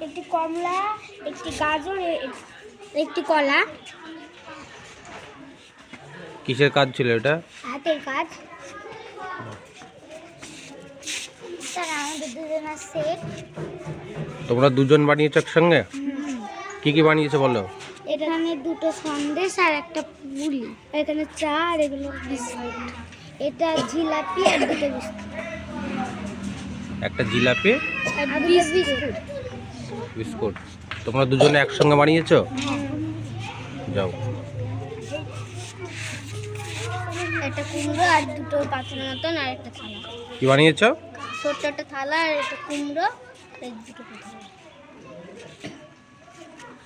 একটি কমলা, একটি গাজর, একটি কলা। কিসের কাজ ছিল এটা? হাতের কাজ। স্যার আমাদের দুজনের সেট। তোমরা দুজন বানিয়েছো একসঙ্গে? কি কি বানিয়েছো বলো? এখানে দুটো সন্দেশ আর একটা পুরি, এখানে চা আর এগুলো বিস্কুট। এটা জিলাপি আর দুটো বিস্কুট। একটা জিলাপি আর দুটো বিস্কুট। বিস্কুট তোমরা দুজনে একসঙ্গে বানিয়েছো? যাও। একটা কুমড়ো আর দুটো পাথরের মতন আর একটা থালা। কি বানিয়েছো? ছোট্ট একটা থালা আর একটা কুমড়ো আর এই দুটো পাথর।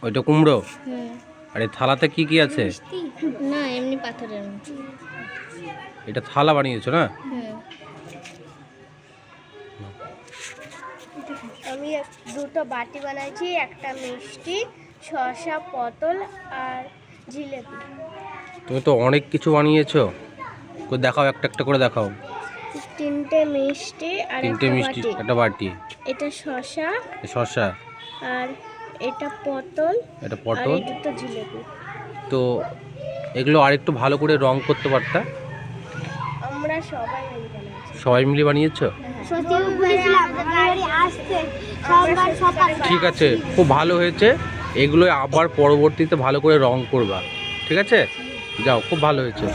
ওইটা কুমড়ো। হুম। আর এই থালাতে কি কি আছে? না এমনি পাথরের মতো। এটা থালা বানিয়েছো না? হুম। আমি দুটো বাটি বানাইছি, একটা মিষ্টি, শসা, পটল আর জিলেপি। তুমি তো অনেক কিছু বানিয়েছো, দেখাও একটা একটা করে দেখাও। তিনটে মিষ্টি আর তিনটে মিষ্টি, একটা বাটি। এটা শসা শসা, আর এটা পটল, এটা আর পটল। এই দুটো জিলেপি। তো এগুলো আরেকটু ভালো করে রং করতে পারতা। আমরা সবাই মিলে বানাইছি। সবাই মিলে বানিয়েছো? ঠিক আছে, খুব ভালো হয়েছে। এগুলো আবার পরবর্তীতে ভালো করে রং করবা, ঠিক আছে? যাও, খুব ভালো হয়েছে।